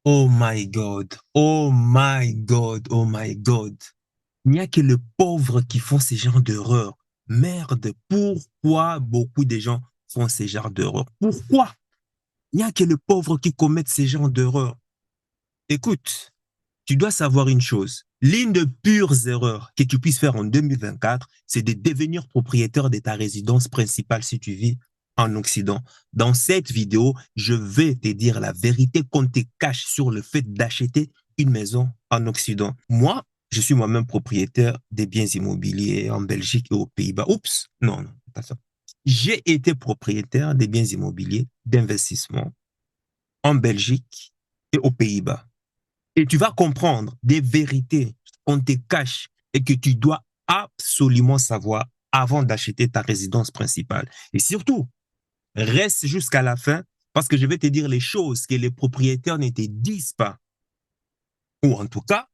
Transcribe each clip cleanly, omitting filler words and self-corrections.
Oh my God, oh my God, oh my God. Il n'y a que les pauvres qui font ces genres d'erreurs. Merde, pourquoi beaucoup de gens font ces genres d'erreurs? Pourquoi? Il n'y a que les pauvres qui commettent ces genres d'erreurs. Écoute, tu dois savoir une chose. L'une des pures erreurs que tu puisses faire en 2024, c'est de devenir propriétaire de ta résidence principale si tu vis en Occident. Dans cette vidéo, je vais te dire la vérité qu'on te cache sur le fait d'acheter une maison en Occident. Moi, je suis moi-même propriétaire des biens immobiliers en Belgique et aux Pays-Bas. Oups, non, non, pas ça. J'ai été propriétaire des biens immobiliers d'investissement en Belgique et aux Pays-Bas. Et tu vas comprendre des vérités qu'on te cache et que tu dois absolument savoir avant d'acheter ta résidence principale. Et surtout, reste jusqu'à la fin parce que je vais te dire les choses que les propriétaires ne te disent pas. Ou en tout cas,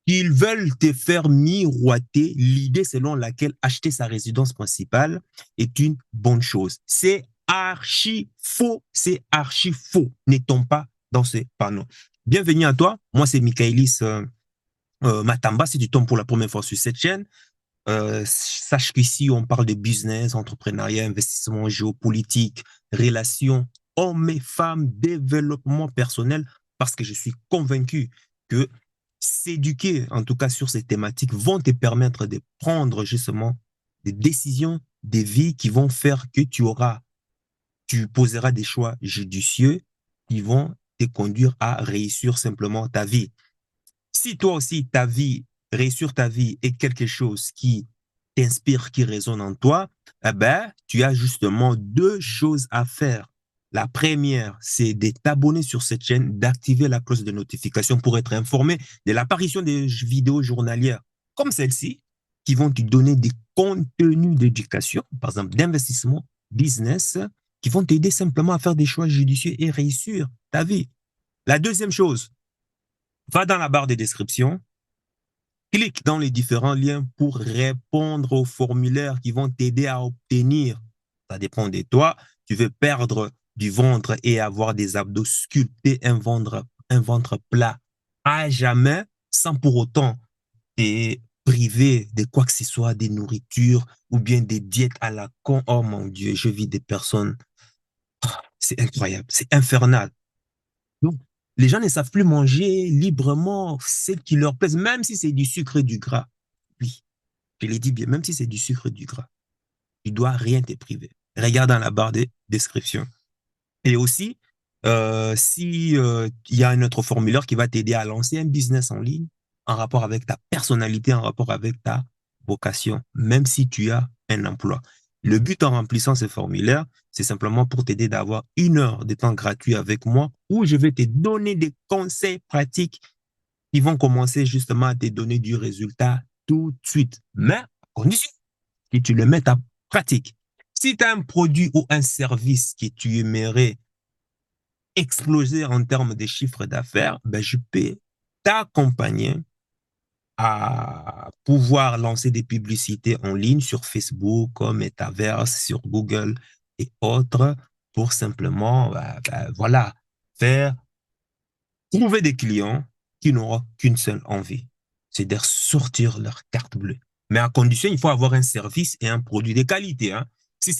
qu'ils veulent te faire miroiter l'idée selon laquelle acheter sa résidence principale est une bonne chose. C'est archi faux, c'est archi faux. Ne tombe pas dans ces panneaux. Bienvenue à toi, moi c'est Michaelis Matamba, si tu tombes pour la première fois sur cette chaîne, sache qu'ici, on parle de business, entrepreneuriat, investissement, géopolitique, relations, hommes et femmes, développement personnel, parce que je suis convaincu que s'éduquer, en tout cas sur ces thématiques, vont te permettre de prendre justement des décisions, des vies qui vont faire que tu poseras des choix judicieux qui vont te conduire à réussir simplement ta vie. Si toi aussi, réussir ta vie est quelque chose qui t'inspire, qui résonne en toi, eh ben, tu as justement deux choses à faire. La première, c'est de t'abonner sur cette chaîne, d'activer la cloche de notification pour être informé de l'apparition des vidéos journalières comme celle-ci, qui vont te donner des contenus d'éducation, par exemple d'investissement, business, qui vont t'aider simplement à faire des choix judicieux et réussir ta vie. La deuxième chose, va dans la barre de description, clique dans les différents liens pour répondre aux formulaires qui vont t'aider à obtenir. Ça dépend de toi. Tu veux perdre du ventre et avoir des abdos sculptés, un ventre plat à jamais, sans pour autant te priver de quoi que ce soit, des nourritures ou bien des diètes à la con. Oh mon Dieu, je vis des personnes. C'est incroyable, c'est infernal. Donc, les gens ne savent plus manger librement ce qui leur plaise, même si c'est du sucre et du gras. Oui, je l'ai dit bien, même si c'est du sucre et du gras. Tu dois rien te priver. Regarde dans la barre de description. Et aussi, si il y a un autre formulaire qui va t'aider à lancer un business en ligne en rapport avec ta personnalité, en rapport avec ta vocation, même si tu as un emploi. Le but en remplissant ce formulaire, c'est simplement pour t'aider d'avoir 1 heure de temps gratuit avec moi où je vais te donner des conseils pratiques qui vont commencer justement à te donner du résultat tout de suite. Mais à condition que tu le mettes en pratique. Si tu as un produit ou un service que tu aimerais exploser en termes de chiffre d'affaires, ben, je peux t'accompagner à pouvoir lancer des publicités en ligne sur Facebook, comme Metaverse, sur Google et autres, pour simplement, voilà, faire trouver des clients qui n'auront qu'une seule envie, c'est de sortir leur carte bleue. Mais à condition, il faut avoir un service et un produit de qualité. Hein. Si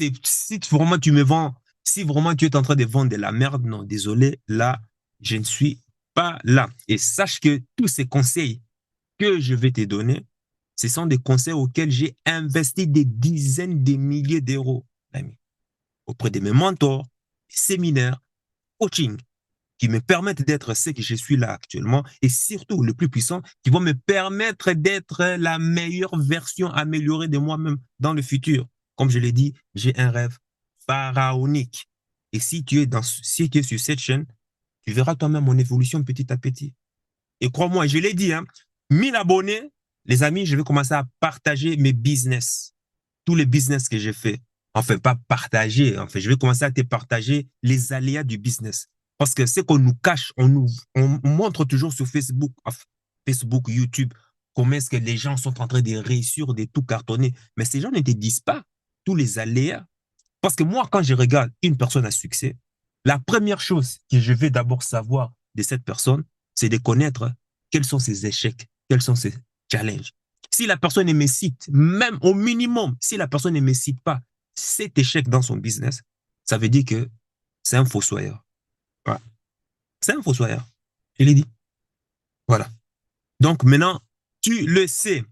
vraiment tu me vends, si vraiment tu es en train de vendre de la merde, non, désolé, là, je ne suis pas là. Et sache que tous ces conseils que je vais te donner, ce sont des conseils auxquels j'ai investi des dizaines de milliers d'euros, ami, auprès de mes mentors, séminaires, coaching qui me permettent d'être ce que je suis là actuellement et surtout le plus puissant, qui vont me permettre d'être la meilleure version améliorée de moi-même dans le futur. Comme je l'ai dit, j'ai un rêve pharaonique. Et si tu es sur cette chaîne, tu verras toi-même mon évolution petit à petit. Et crois-moi, je l'ai dit, hein, 1000 abonnés, les amis, je vais commencer à partager mes business, tous les business que j'ai fait. Enfin, pas partager, enfin, je vais commencer à te partager les aléas du business. Parce que ce qu'on nous cache, on montre toujours sur Facebook, enfin, Facebook, YouTube, comment est-ce que les gens sont en train de réussir, de tout cartonner. Mais ces gens ne te disent pas tous les aléas. Parce que moi, quand je regarde une personne à succès, La première chose que je vais d'abord savoir de cette personne, c'est de connaître quels sont ses échecs, quels sont ses challenges. Si la personne ne me cite, même au minimum, si la personne ne me cite pas cet échec dans son business, ça veut dire que c'est un fossoyeur. Voilà. C'est un fossoyeur. Je l'ai dit. Voilà. Donc maintenant, tu le sais.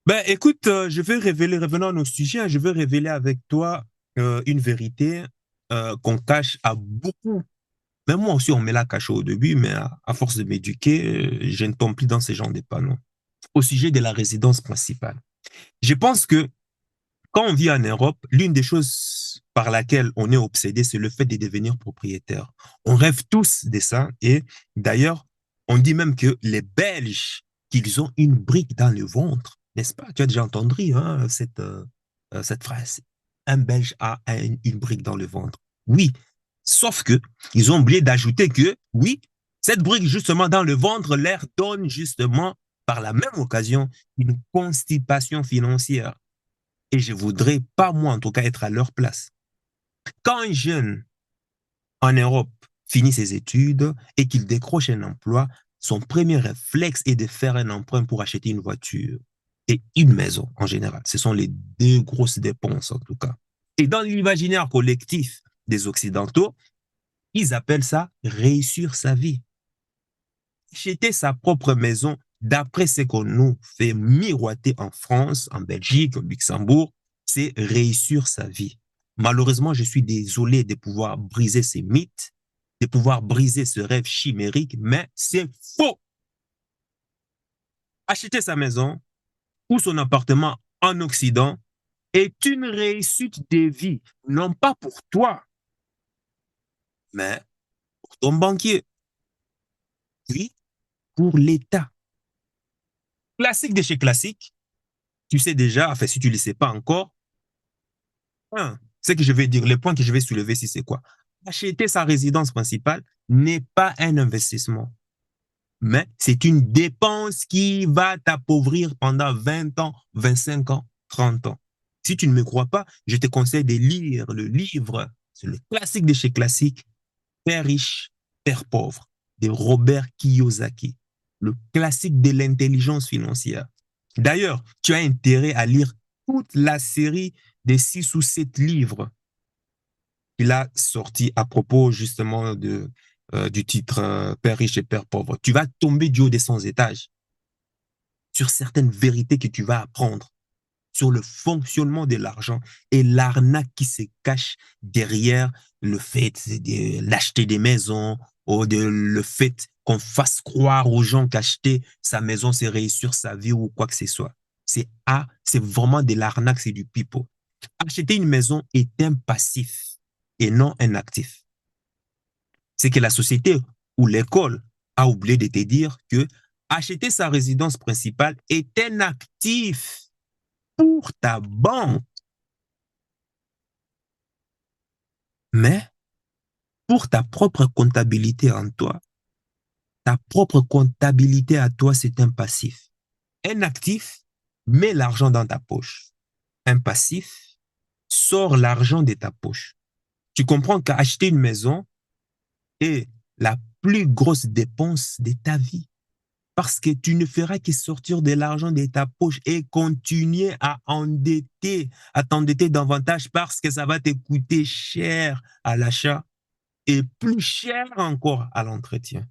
Ben écoute, je vais révéler, revenons à nos sujets, hein, je vais révéler avec toi une vérité qu'on cache à beaucoup. Même moi aussi, on me l'a caché au début, mais à force de m'éduquer, je ne tombe plus dans ce genre de panneaux. Au sujet de la résidence principale. Je pense que quand on vit en Europe, l'une des choses par laquelle on est obsédé, c'est le fait de devenir propriétaire. On rêve tous de ça. Et d'ailleurs, on dit même que les Belges, qu'ils ont une brique dans le ventre, n'est-ce pas? Tu as déjà entendu hein, cette phrase. Un Belge a une brique dans le ventre. Oui, sauf que ils ont oublié d'ajouter que, oui, cette brique justement dans le ventre leur donne justement par la même occasion une constipation financière. Et je voudrais pas, moi, en tout cas, être à leur place. Quand un jeune en Europe finit ses études et qu'il décroche un emploi, son premier réflexe est de faire un emprunt pour acheter une voiture et une maison en général. Ce sont les deux grosses dépenses, en tout cas. Et dans l'imaginaire collectif des Occidentaux, ils appellent ça réussir sa vie. Acheter sa propre maison, d'après ce qu'on nous fait miroiter en France, en Belgique, au Luxembourg, c'est réussir sa vie. Malheureusement, je suis désolé de pouvoir briser ces mythes, de pouvoir briser ce rêve chimérique, mais c'est faux. Acheter sa maison ou son appartement en Occident est une réussite de vie, non pas pour toi, mais pour ton banquier, puis pour l'État. Classique de chez classique, tu sais déjà, enfin si tu ne le sais pas encore, ce que je vais dire, les points que je vais soulever, si c'est quoi? Acheter sa résidence principale n'est pas un investissement, mais c'est une dépense qui va t'appauvrir pendant 20 ans, 25 ans, 30 ans. Si tu ne me crois pas, je te conseille de lire le livre, c'est le classique de chez classique, Père riche, Père pauvre, de Robert Kiyosaki, le classique de l'intelligence financière. D'ailleurs, tu as intérêt à lire toute la série des 6 ou 7 livres qu'il a sorti à propos justement du titre Père riche et Père pauvre. Tu vas tomber du haut des 100 étages sur certaines vérités que tu vas apprendre sur le fonctionnement de l'argent et l'arnaque qui se cache derrière le fait d'acheter des maisons ou le fait qu'on fasse croire aux gens qu'acheter sa maison, c'est réussir sa vie ou quoi que ce soit. C'est vraiment de l'arnaque, c'est du pipeau. Acheter une maison est un passif et non un actif. C'est que la société ou l'école a oublié de te dire que acheter sa résidence principale est un actif pour ta banque. Mais pour ta propre comptabilité en toi, ta propre comptabilité à toi, c'est un passif. Un actif met l'argent dans ta poche. Un passif sort l'argent de ta poche. Tu comprends qu'acheter une maison est la plus grosse dépense de ta vie parce que tu ne feras que sortir de l'argent de ta poche et continuer à t'endetter davantage parce que ça va te coûter cher à l'achat et plus cher encore à l'entretien.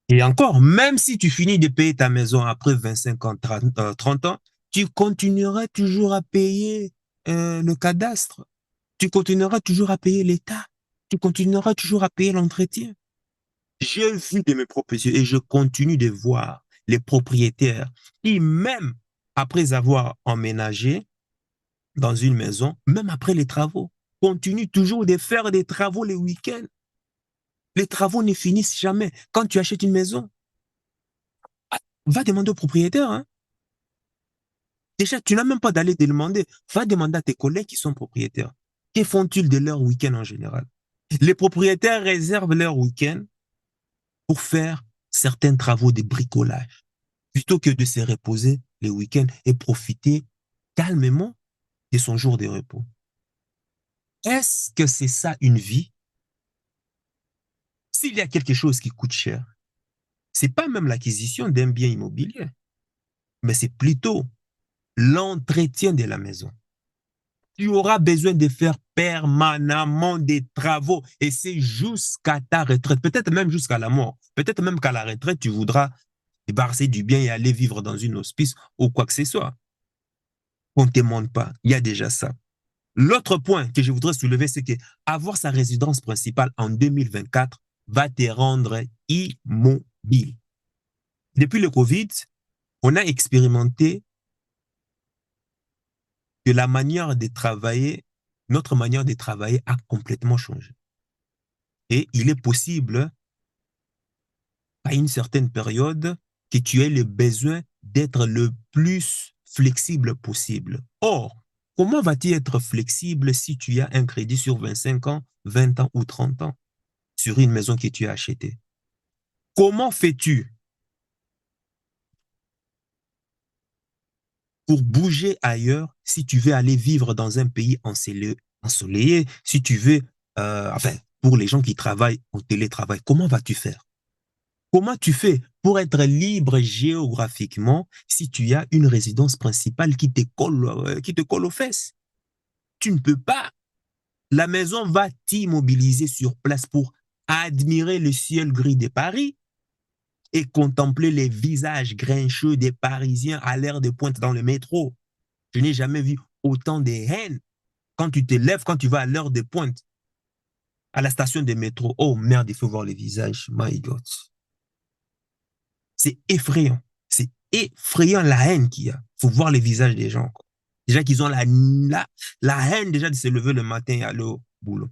Et encore, même si tu finis de payer ta maison après 25 ans, 30 ans, tu continueras toujours à payer le cadastre. Tu continueras toujours à payer l'État. Tu continueras toujours à payer l'entretien. J'ai vu de mes propres yeux et je continue de voir les propriétaires qui, même après avoir emménagé dans une maison, même après les travaux, continuent toujours de faire des travaux les week-ends. Les travaux ne finissent jamais. Quand tu achètes une maison, va demander au propriétaire. Hein. Déjà, tu n'as même pas d'aller te demander. Va demander à tes collègues qui sont propriétaires. Que font-ils de leur week-end en général? Les propriétaires réservent leur week-end pour faire certains travaux de bricolage, plutôt que de se reposer les week-ends et profiter calmement de son jour de repos. Est-ce que c'est ça une vie? S'il y a quelque chose qui coûte cher, c'est pas même l'acquisition d'un bien immobilier, mais c'est plutôt l'entretien de la maison. Tu auras besoin de faire permanemment des travaux et c'est jusqu'à ta retraite, peut-être même jusqu'à la mort. Peut-être même qu'à la retraite, tu voudras débarrasser du bien et aller vivre dans une hospice ou quoi que ce soit. On ne te demande pas, il y a déjà ça. L'autre point que je voudrais soulever, c'est que avoir sa résidence principale en 2024 va te rendre immobile. Depuis le Covid, on a expérimenté que la manière de travailler, notre manière de travailler a complètement changé. Et il est possible, à une certaine période, que tu aies le besoin d'être le plus flexible possible. Or, comment vas-tu être flexible si tu as un crédit sur 25 ans, 20 ans ou 30 ans sur une maison que tu as achetée? Comment fais-tu pour bouger ailleurs si tu veux aller vivre dans un pays ensoleillé, si tu veux, enfin, pour les gens qui travaillent en télétravail, comment vas-tu faire? Comment tu fais pour être libre géographiquement si tu as une résidence principale qui te colle aux fesses? Tu ne peux pas. La maison va t'immobiliser sur place pour admirer le ciel gris de Paris et contempler les visages grincheux des Parisiens à l'heure de pointe dans le métro. Je n'ai jamais vu autant de haine quand tu te lèves, quand tu vas à l'heure de pointe à la station de métro. Oh merde, il faut voir les visages. My God. C'est effrayant. C'est effrayant la haine qu'il y a. Il faut voir les visages des gens. Quoi. Déjà qu'ils ont la haine déjà de se lever le matin et aller au boulot.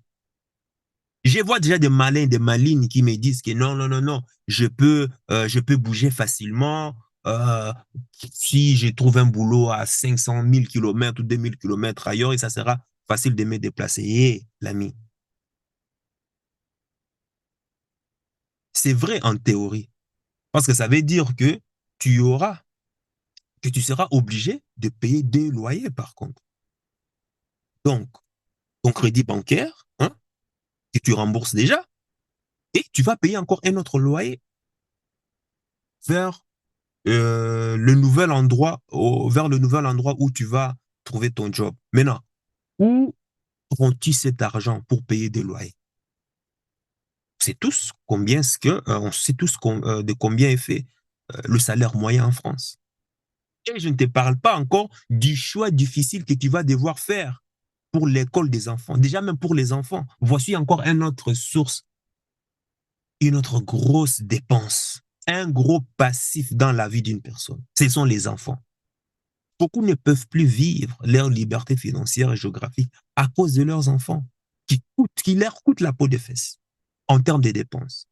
Je vois déjà des malins, des malines qui me disent que non, non, non, non, je peux bouger facilement. Euh, Si je trouve un boulot à 500 000 kilomètres ou 2000 kilomètres ailleurs, et ça sera facile de me déplacer. Hé, l'ami, c'est vrai en théorie, parce que ça veut dire tu auras, que tu seras obligé de payer des loyers par contre. Donc, ton crédit bancaire, hein, que tu rembourses déjà, et tu vas payer encore un autre loyer vers vers le nouvel endroit où tu vas trouver ton job. Maintenant, où auront-ils cet argent pour payer des loyers? On sait tous de combien est fait le salaire moyen en France. Et je ne te parle pas encore du choix difficile que tu vas devoir faire pour l'école des enfants. Déjà, même pour les enfants, voici encore une autre source, une autre grosse dépense, un gros passif dans la vie d'une personne. Ce sont les enfants. Beaucoup ne peuvent plus vivre leur liberté financière et géographique à cause de leurs enfants, qui leur coûtent la peau des fesses en termes de dépenses.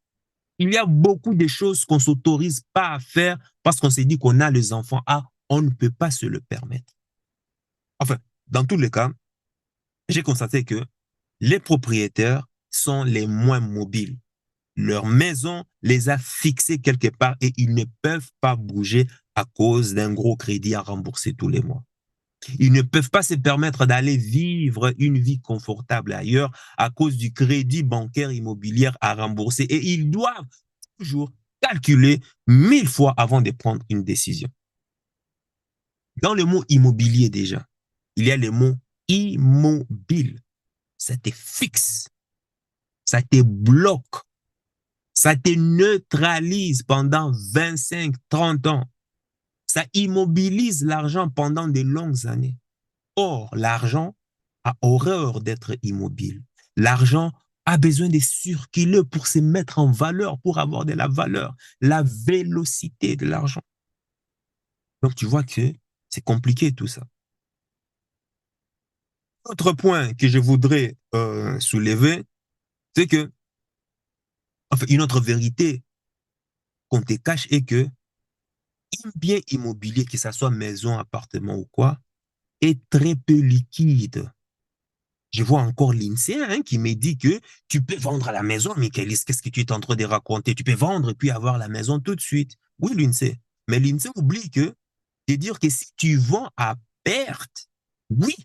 Il y a beaucoup de choses qu'on ne s'autorise pas à faire parce qu'on s'est dit qu'on a les enfants. Ah, on ne peut pas se le permettre. Enfin, dans tous les cas, j'ai constaté que les propriétaires sont les moins mobiles. Leur maison les a fixés quelque part et ils ne peuvent pas bouger à cause d'un gros crédit à rembourser tous les mois. Ils ne peuvent pas se permettre d'aller vivre une vie confortable ailleurs à cause du crédit bancaire immobilier à rembourser. Et ils doivent toujours calculer 1000 fois avant de prendre une décision. Dans le mot immobilier déjà, il y a le mot immobile. Ça te fixe, ça te bloque, ça te neutralise pendant 25, 30 ans. Ça immobilise l'argent pendant de longues années. Or, l'argent a horreur d'être immobile. L'argent a besoin de circuler pour se mettre en valeur, pour avoir de la valeur, la vélocité de l'argent. Donc, tu vois que c'est compliqué tout ça. Autre point que je voudrais soulever, c'est que, enfin, une autre vérité qu'on te cache est que un bien immobilier, que ce soit maison, appartement ou quoi, est très peu liquide. Je vois encore l'INSEE qui me dit que tu peux vendre la maison, Michaelis, qu'est-ce que tu es en train de raconter? Tu peux vendre et puis avoir la maison tout de suite. Oui, l'INSEE. Mais l'INSEE oublie de dire que si tu vends à perte, oui,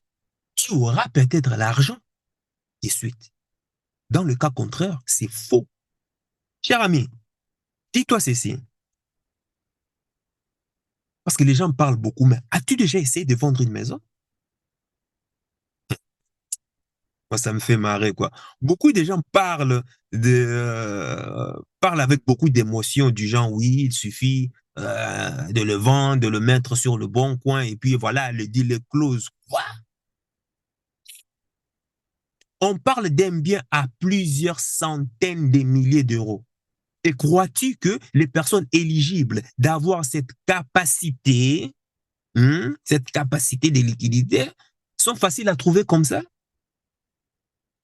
tu auras peut-être l'argent. de suite. Dans le cas contraire, c'est faux. Cher ami, dis-toi ceci, parce que les gens parlent beaucoup, mais as-tu déjà essayé de vendre une maison? Moi, ça me fait marrer, quoi. Beaucoup de gens parlent avec beaucoup d'émotion, du genre, oui, il suffit de le vendre, de le mettre sur le bon coin, et puis voilà, le deal est close. Quoi? On parle d'un bien à plusieurs centaines de milliers d'euros. Et crois-tu que les personnes éligibles d'avoir cette capacité de liquidité, sont faciles à trouver comme ça?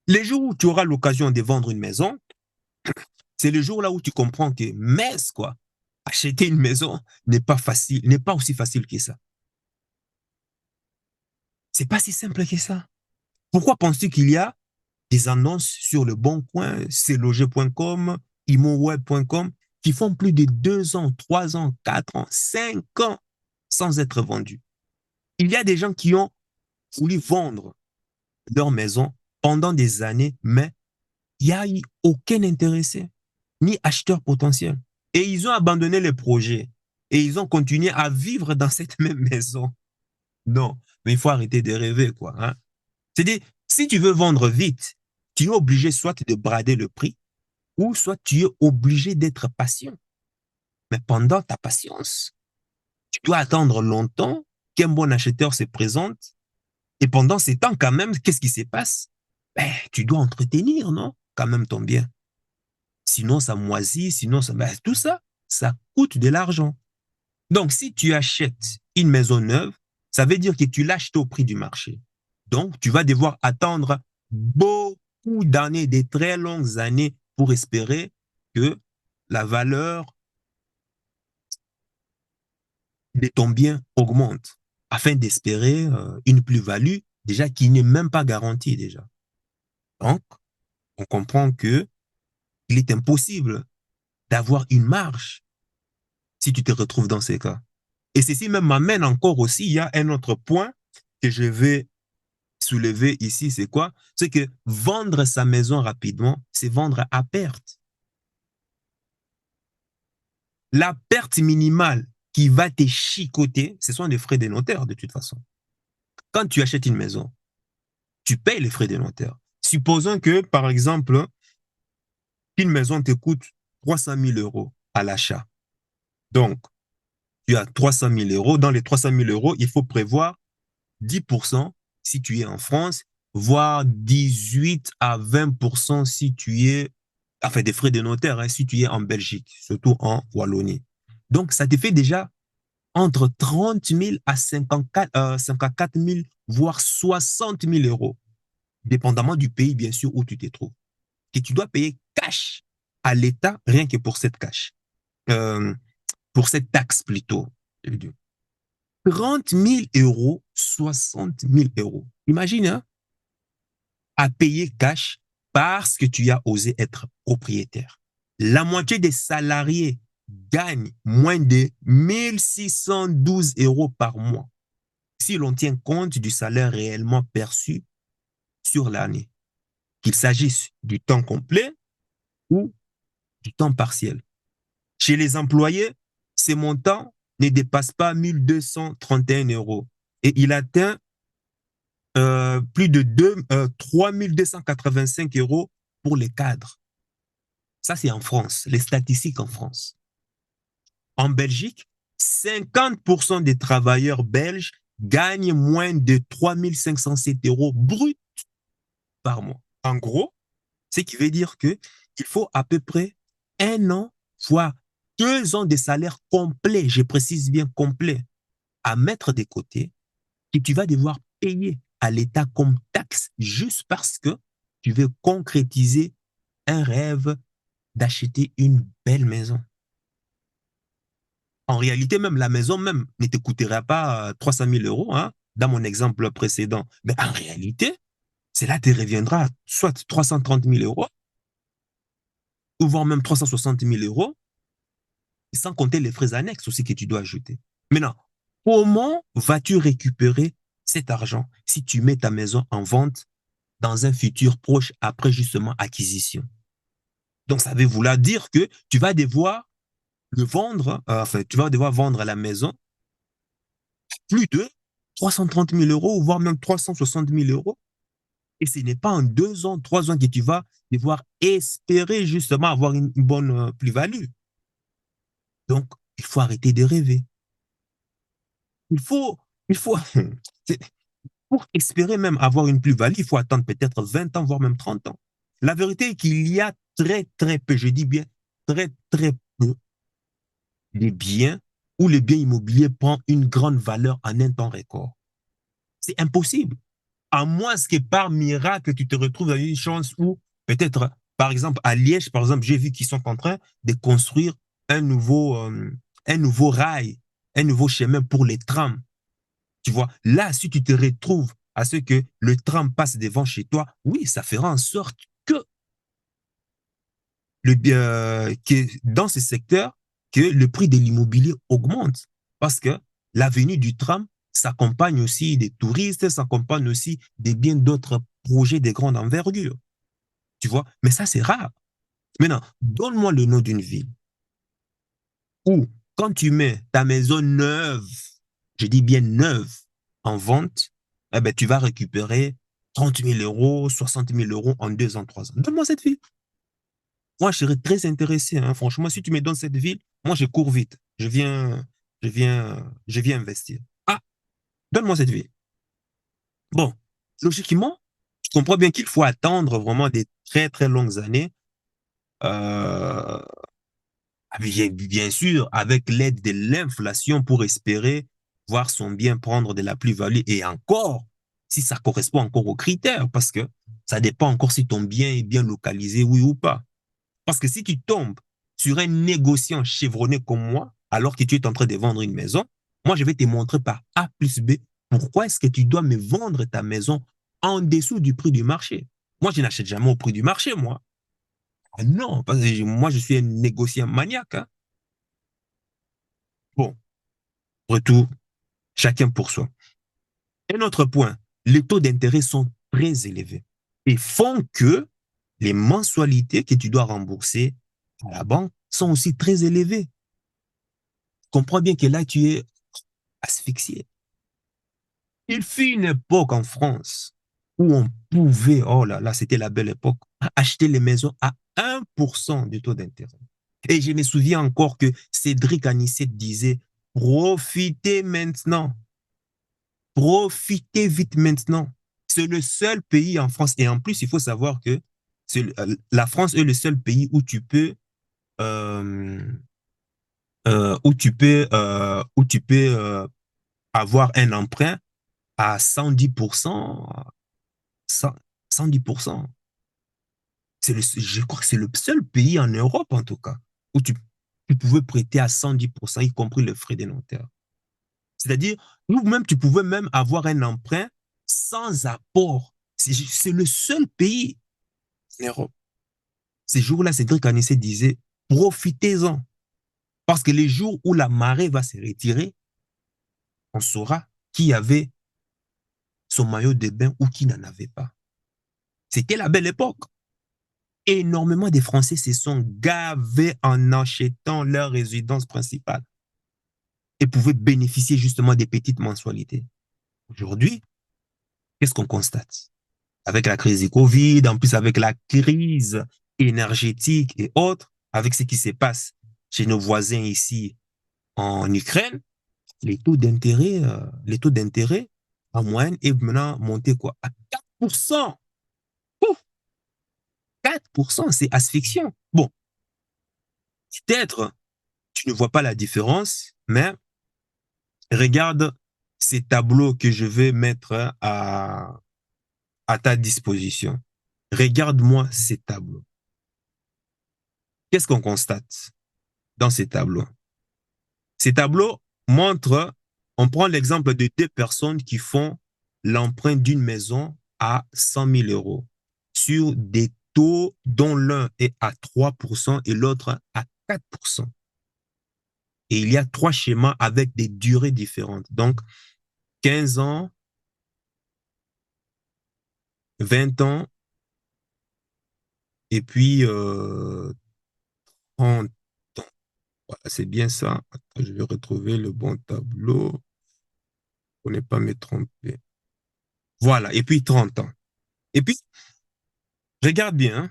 Les jours où tu auras l'occasion de vendre une maison, c'est le jour là où tu comprends que, mince, quoi, acheter une maison n'est pas facile, n'est pas aussi facile que ça. C'est pas si simple que ça. Pourquoi penses-tu qu'il y a des annonces sur le Bon Coin, cloger.com, imoweb.com, qui font plus de 2 ans, 3 ans, 4 ans, 5 ans sans être vendus? Il y a des gens qui ont voulu vendre leur maison pendant des années, mais il n'y a eu aucun intéressé, ni acheteur potentiel. Et ils ont abandonné le projet. Et ils ont continué à vivre dans cette même maison. Non, mais il faut arrêter de rêver, quoi. Hein? C'est-à-dire, si tu veux vendre vite, tu es obligé soit de brader le prix, ou soit tu es obligé d'être patient. Mais pendant ta patience, tu dois attendre longtemps qu'un bon acheteur se présente. Et pendant ces temps, quand même, qu'est-ce qui se passe? Ben, tu dois entretenir, non? Quand même ton bien. Sinon, ça moisit, sinon, ben, tout ça, ça coûte de l'argent. Donc, si tu achètes une maison neuve, ça veut dire que tu l'achètes au prix du marché. Donc, tu vas devoir attendre beaucoup d'années, des très longues années pour espérer que la valeur de ton bien augmente afin d'espérer une plus-value déjà qui n'est même pas garantie déjà. Donc, on comprend que il est impossible d'avoir une marge si tu te retrouves dans ces cas. Et ceci même m'amène encore aussi, il y a un autre point que je vais soulever ici, c'est quoi? C'est que vendre sa maison rapidement, c'est vendre à perte. La perte minimale qui va te chicoter, ce sont les frais des notaires de toute façon. Quand tu achètes une maison, tu payes les frais des notaires. Supposons que, par exemple, une maison te coûte 300 000 euros à l'achat. Donc, tu as 300 000 euros. Dans les 300 000 euros, il faut prévoir 10% si tu es en France, voire 18 à 20% si tu es, enfin des frais de notaire, hein, si tu es en Belgique, surtout en Wallonie. Donc, ça te fait déjà entre 30 000 à 54 000, voire 60 000 euros, dépendamment du pays, bien sûr, où tu te trouves. Que tu dois payer cash à l'État, rien que pour cette cash. Euh, pour cette taxe plutôt. 30 000 euros, 60 000 euros. Imagine, hein, à payer cash parce que tu as osé être propriétaire. La moitié des salariés gagnent moins de 1612 euros par mois si l'on tient compte du salaire réellement perçu sur l'année, qu'il s'agisse du temps complet ou du temps partiel. Chez les employés, ces montants ne dépassent pas 1231 euros et il atteint plus de 3 285 euros pour les cadres. Ça, c'est en France, les statistiques en France. En Belgique, 50% des travailleurs belges gagnent moins de 3 507 euros bruts par mois. En gros, ce qui veut dire qu'il faut à peu près 1 an, voire 2 ans de salaire complet, je précise bien complet, à mettre de côté, que tu vas devoir payer à l'État comme taxe juste parce que tu veux concrétiser un rêve d'acheter une belle maison. En réalité, même la maison même ne te coûtera pas 300 000 euros, hein, dans mon exemple précédent. Mais en réalité, cela te reviendra soit 330 000 euros, ou voire même 360 000 euros, sans compter les frais annexes aussi que tu dois ajouter. Maintenant, comment vas-tu récupérer cet argent si tu mets ta maison en vente dans un futur proche après justement acquisition. Donc, ça veut vouloir dire que tu vas devoir le vendre, enfin, tu vas devoir vendre la maison plus de 330 000 euros, voire même 360 000 euros. Et ce n'est pas en 2 ans, 3 ans que tu vas devoir espérer justement avoir une bonne plus-value. Donc, il faut arrêter de rêver. Il faut, il faut, pour espérer même avoir une plus-value, il faut attendre peut-être 20 ans, voire même 30 ans. La vérité est qu'il y a très, très peu, je dis bien très, très peu des biens où les biens immobiliers prennent une grande valeur en un temps record. C'est impossible. À moins que par miracle, tu te retrouves dans une chance où, peut-être, par exemple, à Liège, par exemple, j'ai vu qu'ils sont en train de construire un nouveau rail, un nouveau chemin pour les trams. Tu vois, là, si tu te retrouves à ce que le tram passe devant chez toi, oui, ça fera en sorte que dans ce secteur, que le prix de l'immobilier augmente. Parce que la venue du tram s'accompagne aussi des touristes, s'accompagne aussi des bien d'autres projets de grande envergure. Tu vois, mais ça, c'est rare. Maintenant, donne-moi le nom d'une ville où, quand tu mets ta maison neuve, je dis bien neuve, en vente, eh ben, tu vas récupérer 30 000 euros, 60 000 euros en 2 ans, 3 ans. Donne-moi cette ville. Moi, je serais très intéressé, hein. Franchement, si tu me donnes cette ville, moi, je cours vite. Je viens investir. Ah, donne-moi cette ville. Bon, logiquement, je comprends bien qu'il faut attendre vraiment des très, très longues années. Euh, bien sûr, avec l'aide de l'inflation pour espérer voir son bien prendre de la plus-value. Et encore, si ça correspond encore aux critères, parce que ça dépend encore si ton bien est bien localisé, oui ou pas. Parce que si tu tombes sur un négociant chevronné comme moi, alors que tu es en train de vendre une maison, moi, je vais te montrer par A plus B pourquoi est-ce que tu dois me vendre ta maison en dessous du prix du marché. Moi, je n'achète jamais au prix du marché, moi. Ah non, parce que moi, je suis un négociant maniaque, hein. Bon, retour, chacun pour soi. Un autre point, les taux d'intérêt sont très élevés et font que les mensualités que tu dois rembourser à la banque sont aussi très élevées. Comprends bien que là, tu es asphyxié. Il fut une époque en France où on pouvait, oh là là, c'était la belle époque, acheter les maisons à 1% du taux d'intérêt. Et je me souviens encore que Cédric Anissette disait, profitez maintenant, profitez vite maintenant. C'est le seul pays en France. Et en plus, il faut savoir que la France est le seul pays euh, où tu peux avoir un emprunt à 110%, 100 110%. Je crois que c'est le seul pays en Europe, en tout cas, où tu pouvais prêter à 110%, y compris le frais des notaires. C'est-à-dire, ou même tu pouvais même avoir un emprunt sans apport. C'est le seul pays en Europe. Ces jours-là, Cédric Anissé disait, profitez-en. Parce que les jours où la marée va se retirer, on saura qui avait son maillot de bain ou qui n'en avait pas. C'était la belle époque. Énormément de Français se sont gavés en achetant leur résidence principale et pouvaient bénéficier justement des petites mensualités. Aujourd'hui, qu'est-ce qu'on constate? Avec la crise du Covid, en plus avec la crise énergétique et autres, avec ce qui se passe chez nos voisins ici en Ukraine, les taux d'intérêt en moyenne est maintenant monté quoi? À 4%. Ouf, 4%, c'est asphyxiant. Bon, peut-être tu ne vois pas la différence, mais regarde ces tableaux que je vais mettre à ta disposition. Regarde-moi ces tableaux. Qu'est-ce qu'on constate dans ces tableaux? Ces tableaux montrent, on prend l'exemple de 2 personnes qui font l'emprunt d'une maison à 100 000 euros sur des taux dont l'un est à 3% et l'autre à 4%. Et il y a 3 schémas avec des durées différentes. Donc, 15 ans, 20 ans, et puis 30 ans. Voilà, c'est bien ça. Attends, je vais retrouver le bon tableau pour ne pas me tromper. Voilà, et puis 30 ans. Et puis, regarde bien, hein,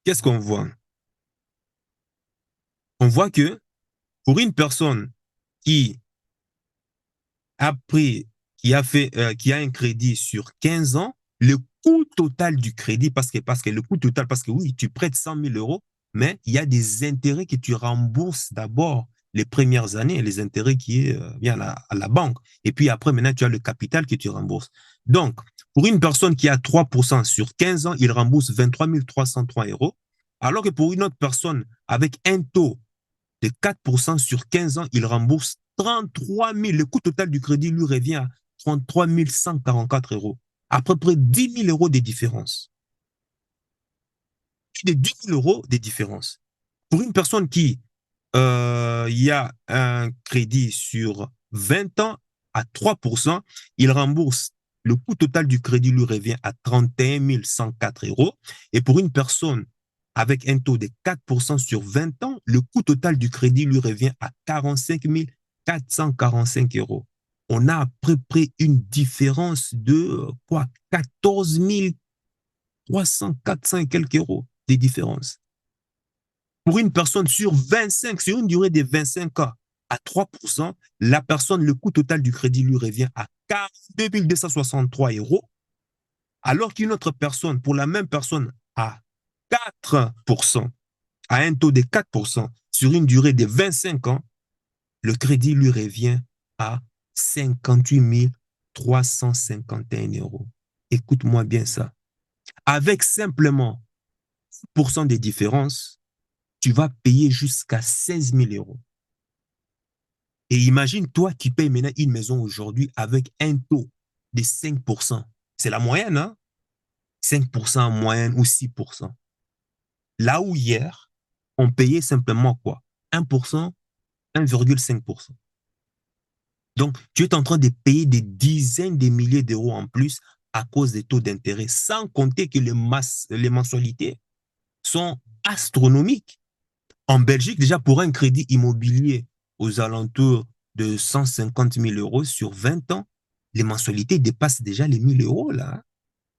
qu'est-ce qu'on voit? On voit que pour une personne qui a pris, qui a un crédit sur 15 ans, le coût total du crédit, parce que le coût total, parce que oui, tu prêtes 100 000 euros, mais il y a des intérêts que tu rembourses d'abord les premières années, les intérêts qui viennent à la banque. Et puis après, maintenant, tu as le capital que tu rembourses. Donc, pour une personne qui a 3% sur 15 ans, il rembourse 23 303 euros, alors que pour une autre personne avec un taux de 4% sur 15 ans, il rembourse 33 000. Le coût total du crédit lui revient à 33 144 euros. À peu près 10 000 euros de différence. Plus de 10 000 euros de différence. Pour une personne qui y a un crédit sur 20 ans à 3%, il rembourse. Le coût total du crédit lui revient à 31 104 euros. Et pour une personne avec un taux de 4% sur 20 ans, le coût total du crédit lui revient à 45 445 euros. On a à peu près une différence de quoi 14 304 quelques euros de différence. Pour une personne sur 25, sur une durée de 25 ans, à 3%, la personne, le coût total du crédit lui revient à 42 263 euros, alors qu'une autre personne, pour la même personne, à 4%, à un taux de 4%, sur une durée de 25 ans, le crédit lui revient à 58 351 euros. Écoute-moi bien ça. Avec simplement 1% de différence, tu vas payer jusqu'à 16 000 euros. Et imagine, toi qui payes maintenant une maison aujourd'hui avec un taux de 5%. C'est la moyenne, hein? 5% en moyenne ou 6%. Là où hier, on payait simplement quoi? 1%, 1,5%. Donc, tu es en train de payer des dizaines de milliers d'euros en plus à cause des taux d'intérêt, sans compter que les mensualités sont astronomiques. En Belgique, déjà pour un crédit immobilier aux alentours de 150 000 euros sur 20 ans, les mensualités dépassent déjà les 1 000 euros là,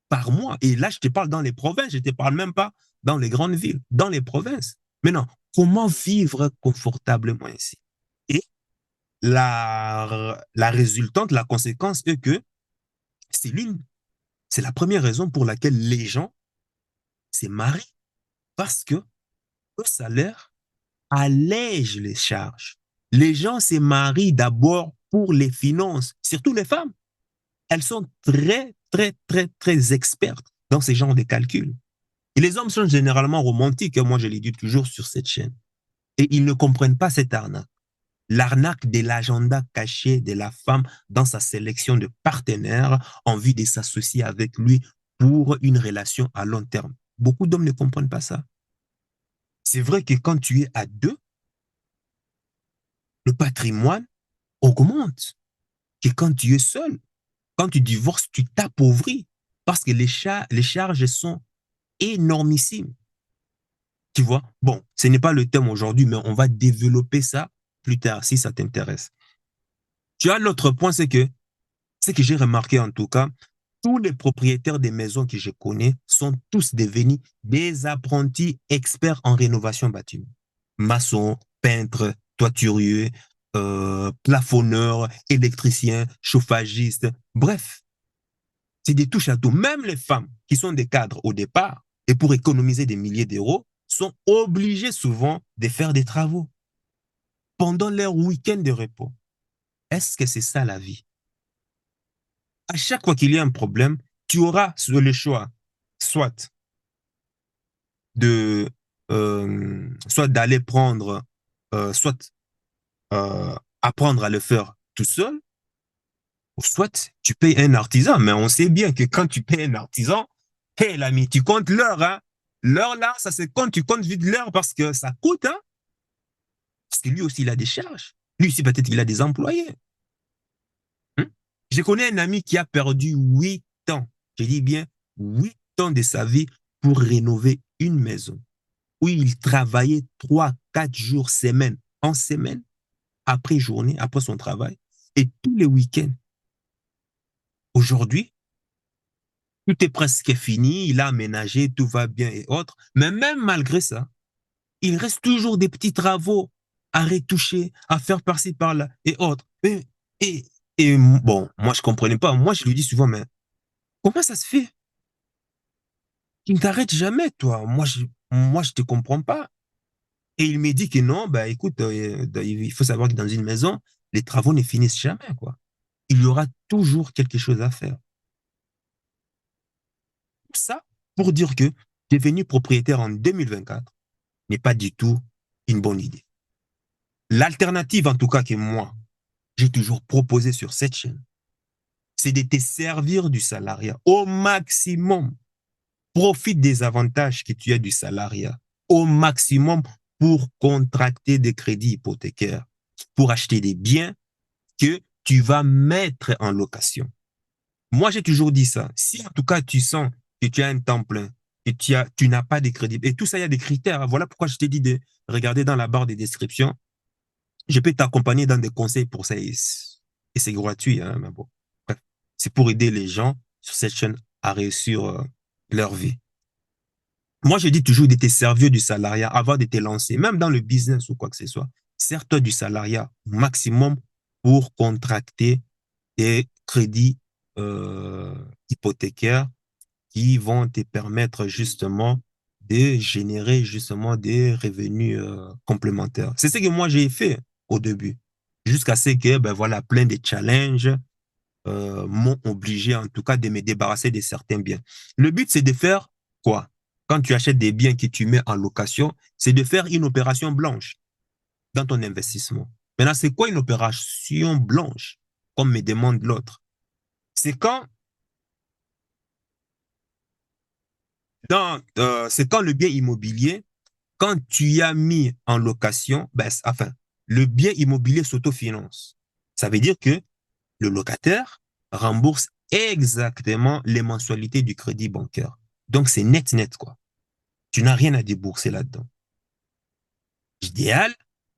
par mois. Et là, je te parle dans les provinces, je ne te parle même pas dans les grandes villes, dans les provinces. Maintenant, comment vivre confortablement ici? Et la résultante, la conséquence est que c'est l'une, c'est la première raison pour laquelle les gens se marient, parce que le salaire allège les charges. Les gens se marient d'abord pour les finances, surtout les femmes. Elles sont très, très, très, très expertes dans ces genres de calculs. Et les hommes sont généralement romantiques, moi je l'ai dit toujours sur cette chaîne. Et ils ne comprennent pas cette arnaque. L'arnaque de l'agenda caché de la femme dans sa sélection de partenaires en vue de s'associer avec lui pour une relation à long terme. Beaucoup d'hommes ne comprennent pas ça. C'est vrai que quand tu es à deux, le patrimoine augmente. Que quand tu es seul, quand tu divorces, tu t'appauvris parce que les charges sont énormissimes. Tu vois? Bon, ce n'est pas le thème aujourd'hui, mais on va développer ça plus tard si ça t'intéresse. Tu as l'autre point, c'est que ce que j'ai remarqué en tout cas, tous les propriétaires des maisons que je connais sont tous devenus des apprentis experts en rénovation bâtiment. Maçons, peintres, toituriers, plafonneurs, électriciens, chauffagistes, bref, c'est des touches à tout. Même les femmes qui sont des cadres au départ et pour économiser des milliers d'euros sont obligées souvent de faire des travaux pendant leur week-end de repos. Est-ce que c'est ça la vie? À chaque fois qu'il y a un problème, tu auras le choix, soit de, soit d'aller prendre, soit apprendre à le faire tout seul, ou soit tu payes un artisan. Mais on sait bien que quand tu payes un artisan, hé l'ami, tu comptes l'heure, hein. L'heure là, ça se compte, tu comptes vite l'heure parce que ça coûte, hein. Parce que lui aussi, il a des charges. Lui aussi, peut-être qu'il a des employés. Hein? Je connais un ami qui a perdu 8 ans. je dis bien 8 ans de sa vie pour rénover une maison où il travaillait 3, 4 jours semaine en semaine, après journée, après son travail, et tous les week-ends. Aujourd'hui, tout est presque fini, il a aménagé, tout va bien et autres. Mais même malgré ça, il reste toujours des petits travaux à retoucher, à faire par-ci, par-là et autres. Et, et bon, moi, je ne comprenais pas. Moi, je lui dis souvent, mais comment ça se fait? Tu ne t'arrêtes jamais, toi. Moi, je te comprends pas. Et il me dit que non, bah, écoute, il faut savoir que dans une maison, les travaux ne finissent jamais, quoi. Il y aura toujours quelque chose à faire. Ça, pour dire que devenu propriétaire en 2024 n'est pas du tout une bonne idée. L'alternative, en tout cas, que moi, j'ai toujours proposé sur cette chaîne, c'est de te servir du salariat au maximum. Profite des avantages que tu as du salariat au maximum pour contracter des crédits hypothécaires, pour acheter des biens que tu vas mettre en location. Moi, j'ai toujours dit ça. Si en tout cas tu sens que tu as un temps plein, que tu n'as pas de crédit, et tout ça, il y a des critères. Voilà pourquoi je t'ai dit de regarder dans la barre des descriptions. Je peux t'accompagner dans des conseils pour ça et c'est gratuit, hein, mais bon. Bref, c'est pour aider les gens sur cette chaîne à réussir leur vie. Moi, je dis toujours de te servir du salariat avant de te lancer, même dans le business ou quoi que ce soit. Sers-toi du salariat au maximum pour contracter des crédits euh, hypothécaires qui vont te permettre justement de générer justement des revenus complémentaires. C'est ce que moi j'ai fait au début, jusqu'à ce que ben voilà plein de challenges m'ont obligé en tout cas de me débarrasser de certains biens. Le but c'est de faire quoi? Quand tu achètes des biens que tu mets en location, c'est de faire une opération blanche dans ton investissement. Maintenant, c'est quoi une opération blanche, comme me demande l'autre? C'est quand c'est quand le bien immobilier, quand tu y as mis en location, ben, enfin, le bien immobilier s'autofinance. Ça veut dire que le locataire rembourse exactement les mensualités du crédit bancaire. Donc, c'est net, net, quoi. Tu n'as rien à débourser là-dedans. L'idéal,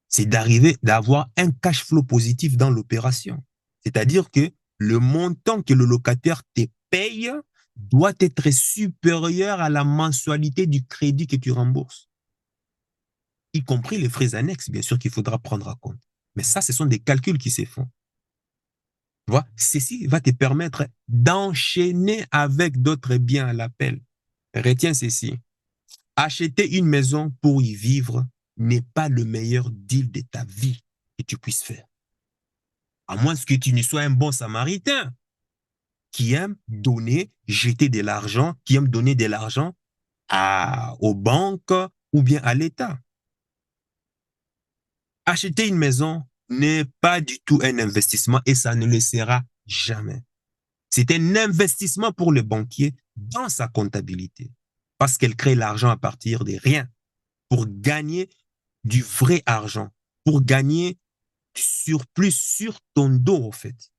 c'est d'avoir un cash flow positif dans l'opération. C'est-à-dire que le montant que le locataire te paye doit être supérieur à la mensualité du crédit que tu rembourses, y compris les frais annexes, bien sûr, qu'il faudra prendre en compte. Mais ça, ce sont des calculs qui se font. Tu vois, ceci va te permettre d'enchaîner avec d'autres biens à l'appel. Retiens ceci. Acheter une maison pour y vivre n'est pas le meilleur deal de ta vie que tu puisses faire. À moins que tu ne sois un bon samaritain qui aime donner, jeter de l'argent, qui aime donner de l'argent aux banques ou bien à l'État. Acheter une maison n'est pas du tout un investissement et ça ne le sera jamais. C'est un investissement pour le banquier dans sa comptabilité parce qu'elle crée l'argent à partir de rien pour gagner du vrai argent, pour gagner du surplus sur ton dos, en fait.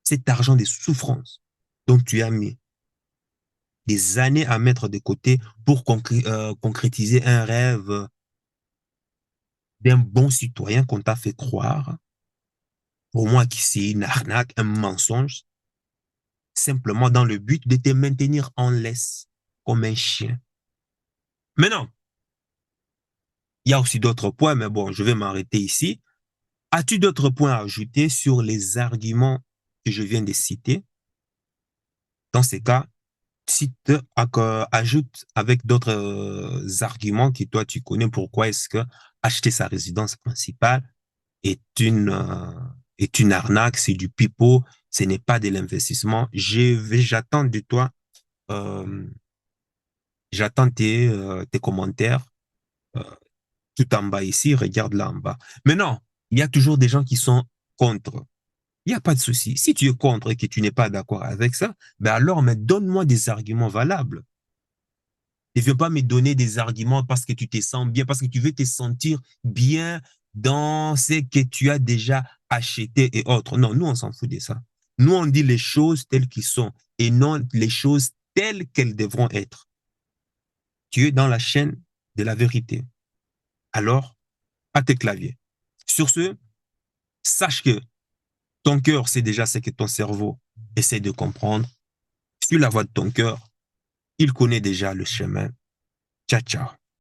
Cet argent des souffrances dont tu as mis des années à mettre de côté pour concrétiser un rêve d'un bon citoyen qu'on t'a fait croire. Pour moi, qui c'est une arnaque, un mensonge, simplement dans le but de te maintenir en laisse comme un chien. Maintenant, il y a aussi d'autres points, mais bon, je vais m'arrêter ici. As-tu d'autres points à ajouter sur les arguments que je viens de citer? Dans ces cas, cite, ajoute avec d'autres arguments que toi tu connais pourquoi est-ce que acheter sa résidence principale est une arnaque, c'est du pipeau, ce n'est pas de l'investissement. J'attends de toi, euh, j'attends tes commentaires euh, tout en bas ici, regarde là en bas. Mais non, il y a toujours des gens qui sont contre. Il n'y a pas de souci. Si tu es contre et que tu n'es pas d'accord avec ça, ben alors, mais donne-moi des arguments valables. Ne viens pas me donner des arguments parce que tu te sens bien, parce que tu veux te sentir bien dans ce que tu as déjà acheté et autres. Non, nous, on s'en fout de ça. Nous, on dit les choses telles qu'elles sont et non les choses telles qu'elles devront être. Tu es dans la chaîne de la vérité. Alors, à tes claviers. Sur ce, sache que ton cœur sait déjà ce que ton cerveau essaie de comprendre. Suis la voie de ton cœur. Il connaît déjà le chemin. Ciao, ciao.